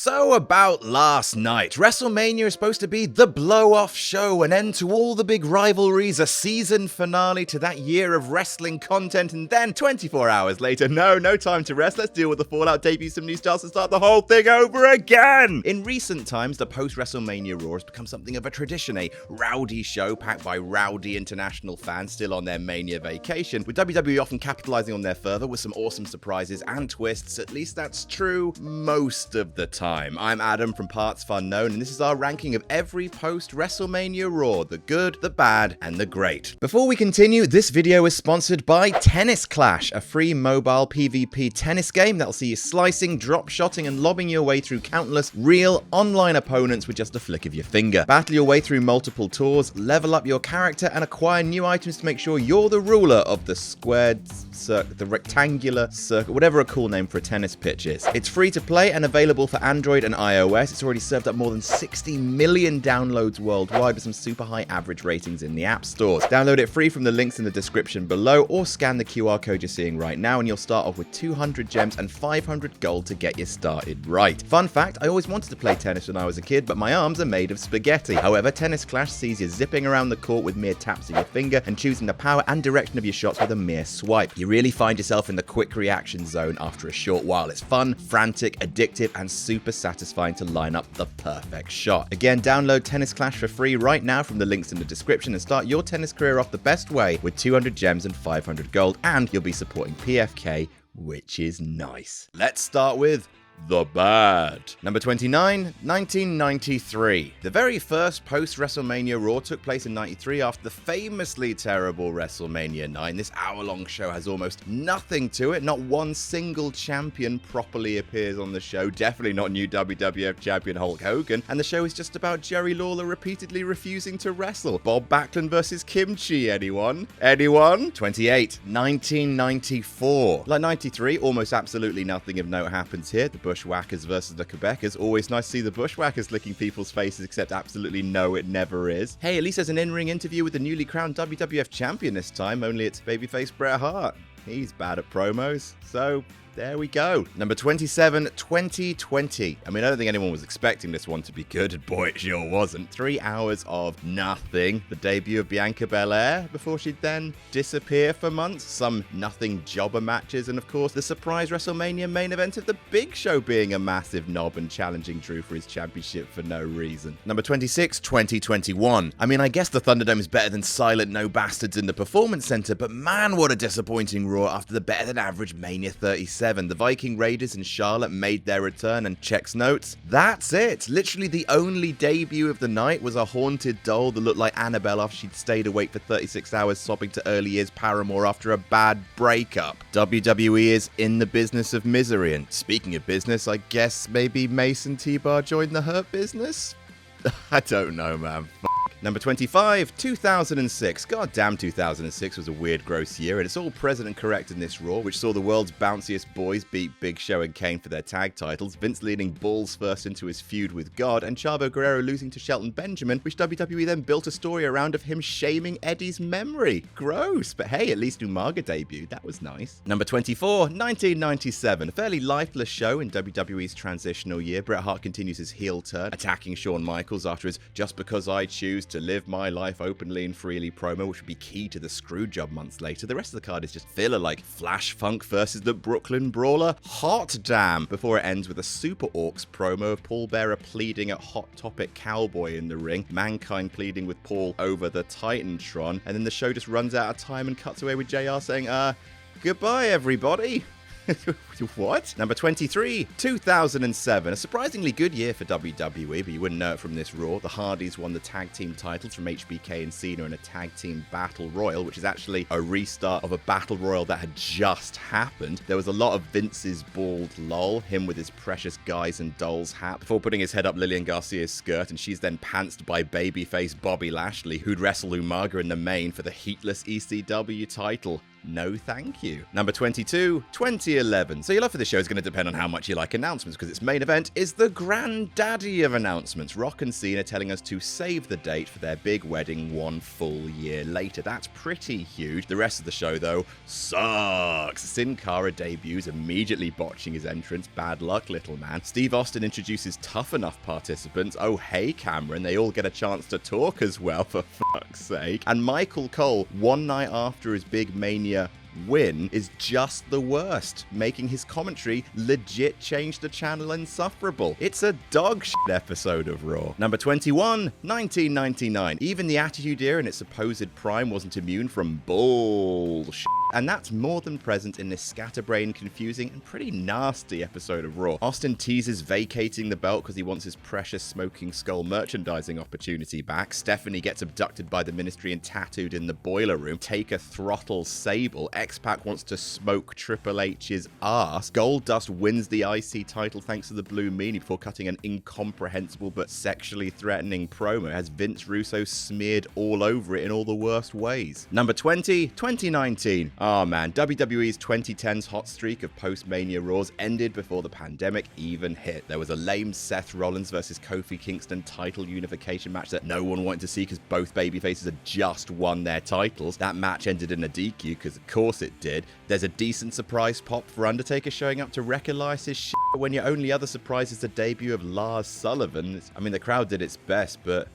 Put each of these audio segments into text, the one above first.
So about last night, WrestleMania is supposed to be the blow-off show, an end to all the big rivalries, a season finale to that year of wrestling content, and then 24 hours later, no time to rest, let's deal with the fallout, debut some new stars, and start the whole thing over again! In recent times, the post-WrestleMania Raw has become something of a tradition, a rowdy show packed by rowdy international fans still on their Mania vacation, with WWE often capitalizing on their fervor with some awesome surprises and twists. At least that's true most of the time. I'm Adam from PartsFUNknown, and this is our ranking of every post-WrestleMania Raw, the good, the bad, and the great. Before we continue, this video is sponsored by Tennis Clash, a free mobile PvP tennis game that'll see you slicing, drop-shotting, and lobbing your way through countless real online opponents with just a flick of your finger. Battle your way through multiple tours, level up your character, and acquire new items to make sure you're the ruler of the squared circle, the rectangular circle, whatever a cool name for a tennis pitch is. It's free to play and available for Android and iOS. It's already served up more than 60 million downloads worldwide with some super high average ratings in the app stores. Download it free from the links in the description below or scan the QR code you're seeing right now and you'll start off with 200 gems and 500 gold to get you started right. Fun fact, I always wanted to play tennis when I was a kid, but my arms are made of spaghetti. However, Tennis Clash sees you zipping around the court with mere taps of your finger and choosing the power and direction of your shots with a mere swipe. You really find yourself in the quick reaction zone after a short while. It's fun, frantic, addictive, and super satisfying to line up the perfect shot. Again, download Tennis Clash for free right now from the links in the description and start your tennis career off the best way with 200 gems and 500 gold, and you'll be supporting PFK, which is nice. Let's start with the bad. Number 29, 1993. The very first post-WrestleMania Raw took place in 93 after the famously terrible WrestleMania 9. This hour-long show has almost nothing to it. Not one single champion properly appears on the show. Definitely not new WWF champion Hulk Hogan. And the show is just about Jerry Lawler repeatedly refusing to wrestle. Bob Backlund versus Kimchi. Anyone? 28, 1994. Like 93, almost absolutely nothing of note happens here. The Bushwhackers versus the Quebecers. Always nice to see the Bushwhackers licking people's faces, except absolutely no, it never is. Hey, at least there's an in-ring interview with the newly crowned WWF champion this time, only it's babyface Bret Hart. He's bad at promos, so there we go. Number 27, 2020. I mean, I don't think anyone was expecting this one to be good, and boy, it sure wasn't. 3 hours of nothing. The debut of Bianca Belair before she'd then disappear for months. Some nothing jobber matches, and of course, the surprise WrestleMania main event of the Big Show being a massive knob and challenging Drew for his championship for no reason. Number 26, 2021. I mean, I guess the Thunderdome is better than silent no bastards in the Performance Center, but man, what a disappointing Raw after the better than average Mania 37. The Viking Raiders and Charlotte made their return, and checks notes, that's it. Literally the only debut of the night was a haunted doll that looked like Annabelle after she'd stayed awake for 36 hours sobbing to early years Paramore after a bad breakup. WWE is in the business of misery, and speaking of business, I guess maybe Mason T-Bar joined the Hurt Business? I don't know, man. Number 25, 2006. God damn, 2006 was a weird, gross year, and it's all present and correct in this Raw, which saw the world's bounciest boys beat Big Show and Kane for their tag titles, Vince leading balls first into his feud with God, and Chavo Guerrero losing to Shelton Benjamin, which WWE then built a story around of him shaming Eddie's memory. Gross, but hey, at least Umaga debuted. That was nice. Number 24, 1997. A fairly lifeless show in WWE's transitional year. Bret Hart continues his heel turn, attacking Shawn Michaels after his "Just Because I Choose to Live My Life Openly and Freely" promo, which would be key to the Screwjob months later. The rest of the card is just filler, like Flash Funk versus the Brooklyn Brawler. Hot damn! Before it ends with a Super Orcs promo of Paul Bearer pleading at Hot Topic Cowboy in the ring, Mankind pleading with Paul over the Titantron, and then the show just runs out of time and cuts away with JR saying, goodbye everybody. What? Number 23, 2007. A surprisingly good year for WWE, but you wouldn't know it from this Raw. The Hardys won the tag team titles from HBK and Cena in a tag team battle royal, which is actually a restart of a battle royal that had just happened. There was a lot of Vince's bald lol, him with his precious guys and dolls hat, before putting his head up Lillian Garcia's skirt, and she's then pantsed by babyface Bobby Lashley, who'd wrestle Umaga in the main for the heatless ECW title. no thank you. Number 22, 2011. So your love for this show is going to depend on how much you like announcements, because its main event is the granddaddy of announcements. Rock and Cena telling us to save the date for their big wedding 1 full year later. That's pretty huge. The rest of the show, though, sucks. Sin Cara debuts, immediately botching his entrance. Bad luck, little man. Steve Austin introduces Tough Enough participants. Oh, hey, Cameron. They all get a chance to talk as well, for fuck's sake. And Michael Cole, one night after his big Mania win, is just the worst, making his commentary legit change the channel insufferable. It's a dog shit episode of Raw. Number 21, 1999. Even the Attitude Era in its supposed prime wasn't immune from bullshit. And that's more than present in this scatterbrained, confusing, and pretty nasty episode of Raw. Austin teases vacating the belt because he wants his precious Smoking Skull merchandising opportunity back. Stephanie gets abducted by the Ministry and tattooed in the boiler room. Taker throttles Sable. X-Pac wants to smoke Triple H's ass. Goldust wins the IC title thanks to the Blue Meanie before cutting an incomprehensible but sexually threatening promo. It has Vince Russo smeared all over it in all the worst ways. Number 20, 2019. Oh man, WWE's 2010s hot streak of post-Mania Raws ended before the pandemic even hit. There was a lame Seth Rollins versus Kofi Kingston title unification match that no one wanted to see because both babyfaces had just won their titles. That match ended in a DQ because of course it did. There's a decent surprise pop for Undertaker showing up to wreck Elias's shit when your only other surprise is the debut of Lars Sullivan. I mean, the crowd did its best, but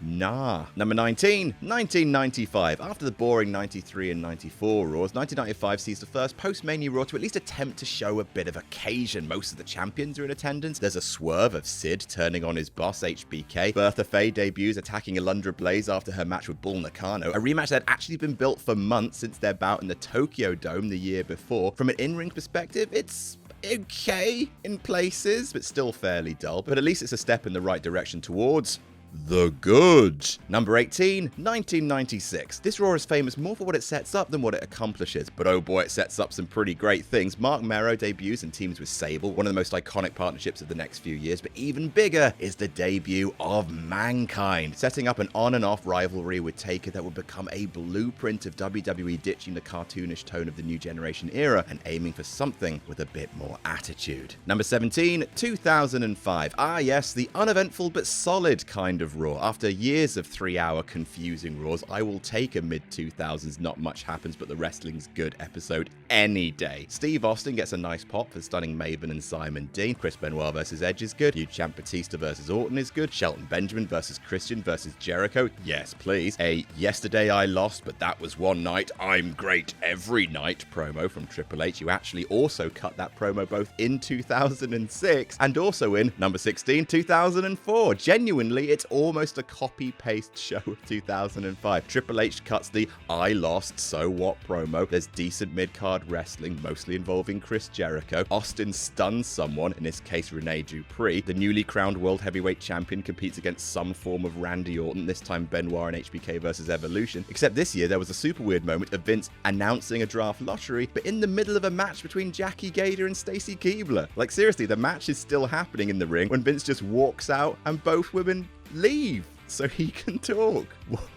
nah. Number 19, 1995. After the boring 93 and 94 Raws, 1995 sees the first post-Mania Raw to at least attempt to show a bit of occasion. Most of the champions are in attendance. There's a swerve of Sid turning on his boss, HBK. Bertha Faye debuts attacking Alundra Blaze after her match with Bull Nakano, a rematch that had actually been built for months since their bout in the Tokyo Dome the year before. From an in-ring perspective, it's okay in places, but still fairly dull. But at least it's a step in the right direction towards the good. Number 18, 1996. This Raw is famous more for what it sets up than what it accomplishes, but oh boy, it sets up some pretty great things. Mark Merrow debuts and teams with Sable, one of the most iconic partnerships of the next few years, but even bigger is the debut of Mankind, setting up an on and off rivalry with Taker that would become a blueprint of WWE ditching the cartoonish tone of the new generation era and aiming for something with a bit more attitude. Number 17, 2005. Ah yes, the uneventful but solid kind of Raw. After years of 3-hour confusing Raws, I will take a mid-2000s not much happens but the wrestling's good episode any day. Steve Austin gets a nice pop for stunning Maven and Simon Dean. Chris Benoit versus Edge is good. Huge Champ Batista versus Orton is good. Shelton Benjamin versus Christian versus Jericho. Yes, please. A yesterday I lost, but that was one night. I'm great every night promo from Triple H. You actually also cut that promo both in 2006 and also in number 16, 2004. Genuinely, it's almost a copy-paste show of 2005. Triple H cuts the I lost, so what promo. There's decent mid-card wrestling, mostly involving Chris Jericho. Austin stuns someone, in this case Rene Dupree. The newly crowned World Heavyweight Champion competes against some form of Randy Orton, this time Benoit and HBK versus Evolution. Except this year there was a super weird moment of Vince announcing a draft lottery, but in the middle of a match between Jackie Gator and Stacy Keibler. Like seriously, the match is still happening in the ring when Vince just walks out and both women leave so he can talk.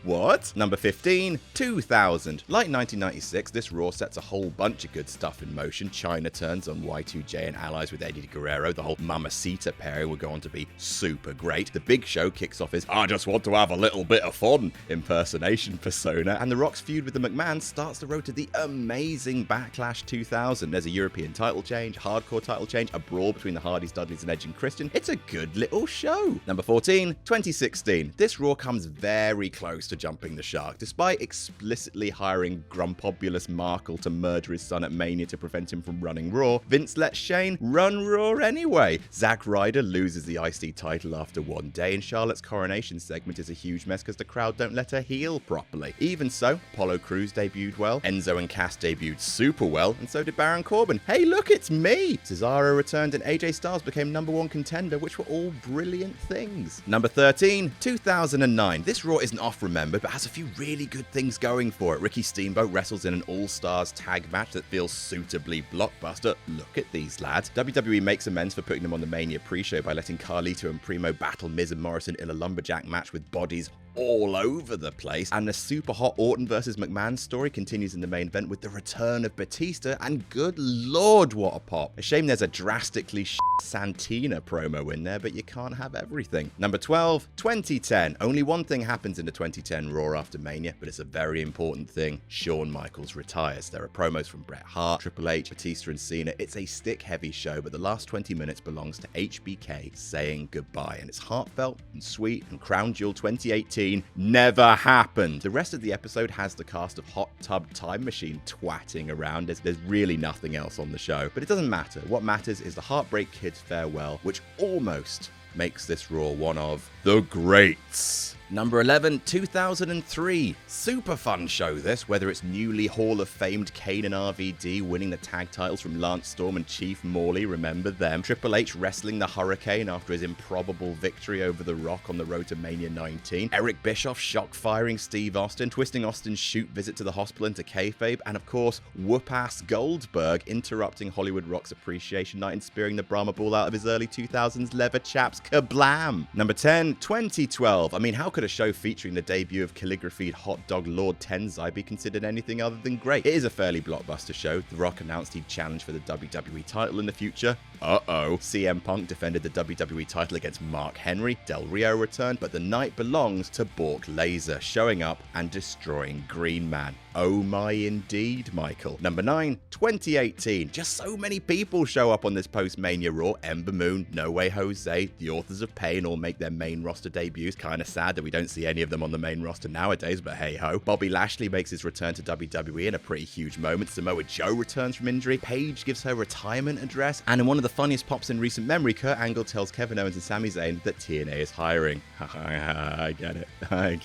What? Number 15, 2000. Like 1996, this Raw sets a whole bunch of good stuff in motion. China turns on Y2J and allies with Eddie Guerrero. The whole Mamacita pairing will go on to be super great. The big show kicks off his I just want to have a little bit of fun impersonation persona, and The Rock's feud with the McMahons starts the road to the amazing Backlash 2000. There's a European title change, hardcore title change, a brawl between the Hardys, Dudleys and Edge and Christian. It's a good little show. Number 14, 2016. This Raw comes very close to jumping the shark. Despite explicitly hiring Grumpobulous Markle to murder his son at Mania to prevent him from running Raw, Vince lets Shane run Raw anyway. Zack Ryder loses the IC title after one day, and Charlotte's coronation segment is a huge mess because the crowd don't let her heel properly. Even so, Apollo Crews debuted well, Enzo and Cass debuted super well, and so did Baron Corbin. Hey look, it's me! Cesaro returned and AJ Styles became #1 contender, which were all brilliant things. Number 13, 2009. This Raw isn't off remembered, but has a few really good things going for it. Ricky Steamboat wrestles in an all-stars tag match that feels suitably blockbuster. Look at these lads. WWE makes amends for putting them on the Mania pre-show by letting Carlito and Primo battle Miz and Morrison in a lumberjack match with bodies all over the place. And the super hot Orton versus McMahon story continues in the main event with the return of Batista, and good lord, what a pop. A shame there's a drastically Santina promo in there, but you can't have everything. Number 12, 2010. Only one thing happens in the 2010 Raw after Mania, but it's a very important thing. Shawn Michaels retires. There are promos from Bret Hart, Triple H, Batista, and Cena. It's a stick-heavy show, but the last 20 minutes belongs to HBK saying goodbye, and it's heartfelt and sweet, and Crown Jewel 2018 never happened. The rest of the episode has the cast of Hot Tub Time Machine twatting around. There's really nothing else on the show, but it doesn't matter. What matters is the Heartbreak Kid's farewell, which almost makes this Raw one of the greats. Number 11, 2003. Super fun show this, whether it's newly Hall of Famed Kane and RVD winning the tag titles from Lance Storm and Chief Morley, remember them. Triple H wrestling the Hurricane after his improbable victory over The Rock on the road to Mania 19. Eric Bischoff shock-firing Steve Austin, twisting Austin's shoot visit to the hospital into kayfabe, and of course, whoop-ass Goldberg interrupting Hollywood Rock's Appreciation Night and spearing the Brahma Bull out of his early 2000s leather chaps. Kablam! Number 10, 2012. I mean, how could a show featuring the debut of calligraphied hot dog Lord Tenzai be considered anything other than great? It is a fairly blockbuster show. The Rock announced he'd challenge for the WWE title in the future. CM Punk defended the WWE title against Mark Henry. Del Rio returned, but the night belongs to Bork Laser, showing up and destroying Green Man. Oh my indeed, Michael. Number 9, 2018. Just so many people show up on this post-Mania Raw. Ember Moon, No Way Jose, the Authors of Pain all make their main roster debuts. Kinda sad that we don't see any of them on the main roster nowadays, but hey ho. Bobby Lashley makes his return to WWE in a pretty huge moment. Samoa Joe returns from injury. Paige gives her retirement address. And in one of the funniest pops in recent memory, Kurt Angle tells Kevin Owens and Sami Zayn that TNA is hiring. I get it. I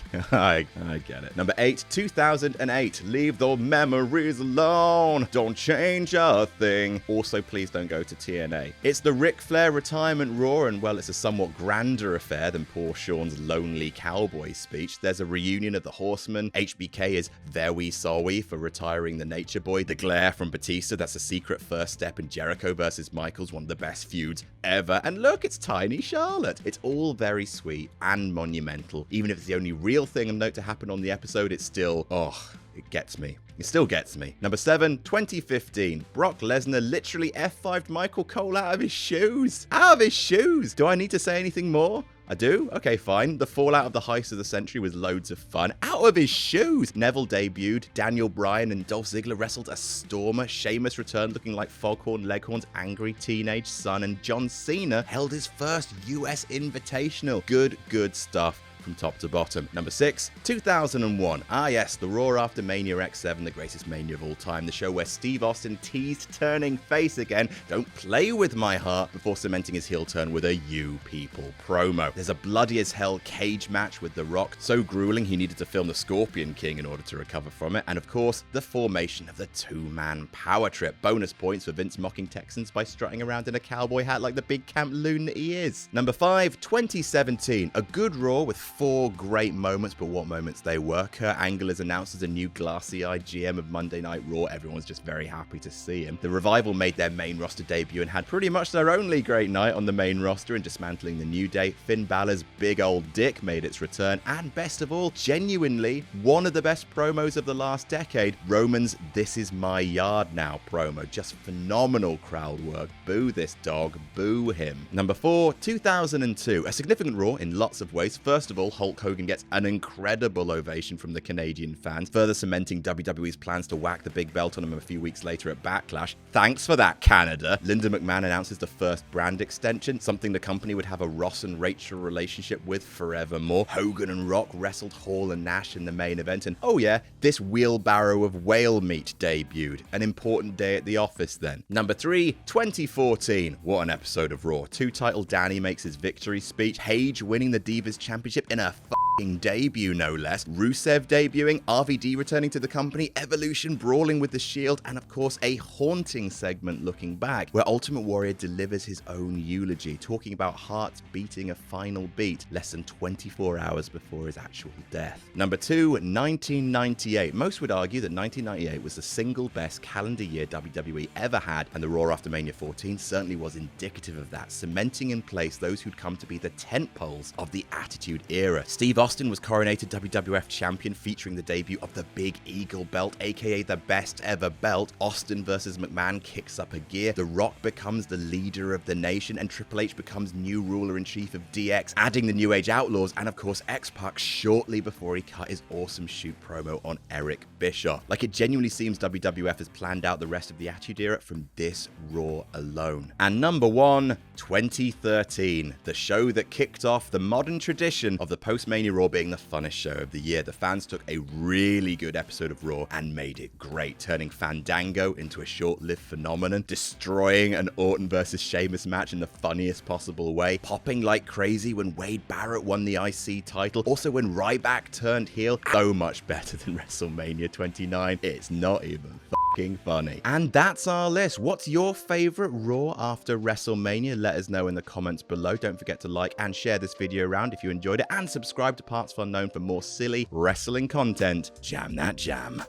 get it. Number 8, 2008. Leave the memories alone. Don't change a thing. Also, please don't go to TNA. It's the Ric Flair retirement Raw, and well, it's a somewhat grander affair than poor Shawn's lonely cowboy speech. There's a reunion of the Horsemen. HBK is there we saw we for retiring the Nature Boy. The glare from Batista, that's a secret first step in Jericho versus Michaels, one of the best feuds ever. And look, it's Tiny Charlotte. It's all very sweet and monumental. Even if it's the only real thing of note to happen on the episode, it's still, it gets me. It still gets me. Number 7, 2015. Brock Lesnar literally F5'd Michael Cole out of his shoes. Out of his shoes! Do I need to say anything more? I do? Okay, fine. The fallout of the heist of the century was loads of fun. Out of his shoes! Neville debuted, Daniel Bryan and Dolph Ziggler wrestled a stormer, Sheamus returned looking like Foghorn Leghorn's angry teenage son, and John Cena held his first US Invitational. Good stuff. From top to bottom. Number 6, 2001. Yes, the Raw after Mania X7, the greatest Mania of all time. The show where Steve Austin teased turning face again. Don't play with my heart, before cementing his heel turn with a You People promo. There's a bloody as hell cage match with The Rock. So grueling he needed to film the Scorpion King in order to recover from it. And of course, the formation of the two-man power trip. Bonus points for Vince mocking Texans by strutting around in a cowboy hat like the big camp loon that he is. Number 5, 2017. A good Raw with 4 great moments, but what moments they were. Kurt Angle is announced as a new glassy-eyed GM of Monday Night Raw. Everyone's just very happy to see him. The Revival made their main roster debut and had pretty much their only great night on the main roster in dismantling the New Day. Finn Balor's big old dick made its return, and best of all, genuinely, one of the best promos of the last decade, Roman's This Is My Yard Now promo. Just phenomenal crowd work. Boo this dog, boo him. Number 4, 2002. A significant Raw in lots of ways. First of all, Hulk Hogan gets an incredible ovation from the Canadian fans, further cementing WWE's plans to whack the big belt on him a few weeks later at Backlash. Thanks for that, Canada. Linda McMahon announces the first brand extension, something the company would have a Ross and Rachel relationship with forevermore. Hogan and Rock wrestled Hall and Nash in the main event, and oh yeah, this wheelbarrow of whale meat debuted. An important day at the office then. Number 3, 2014. What an episode of Raw. Two-title Danny makes his victory speech, Paige winning the Divas Championship in a debut, no less. Rusev debuting, RVD returning to the company, Evolution brawling with the Shield, and of course a haunting segment looking back, where Ultimate Warrior delivers his own eulogy, talking about hearts beating a final beat less than 24 hours before his actual death. Number 2, 1998. Most would argue that 1998 was the single best calendar year WWE ever had, and the Raw after Mania 14 certainly was indicative of that, cementing in place those who'd come to be the tentpoles of the Attitude Era. Steve Austin was coronated WWF champion, featuring the debut of the Big Eagle belt, aka the best ever belt. Austin versus McMahon kicks up a gear. The Rock becomes the leader of the nation, and Triple H becomes new ruler-in-chief of DX, adding the New Age Outlaws, and of course X-Pac shortly before he cut his awesome shoot promo on Eric Bischoff. Like, it genuinely seems WWF has planned out the rest of the Attitude Era from this Raw alone. And number 1, 2013, the show that kicked off the modern tradition of the Post-Mania Raw being the funnest show of the year. The fans took a really good episode of Raw and made it great, turning Fandango into a short-lived phenomenon, destroying an Orton versus Sheamus match in the funniest possible way, popping like crazy when Wade Barrett won the IC title, also when Ryback turned heel. So much better than WrestleMania 29. It's not even fucking funny. And that's our list. What's your favorite Raw after WrestleMania? Let us know in the comments below. Don't forget to like and share this video around if you enjoyed it, and subscribe to PartsFUNknown for more silly wrestling content. Jam that jam.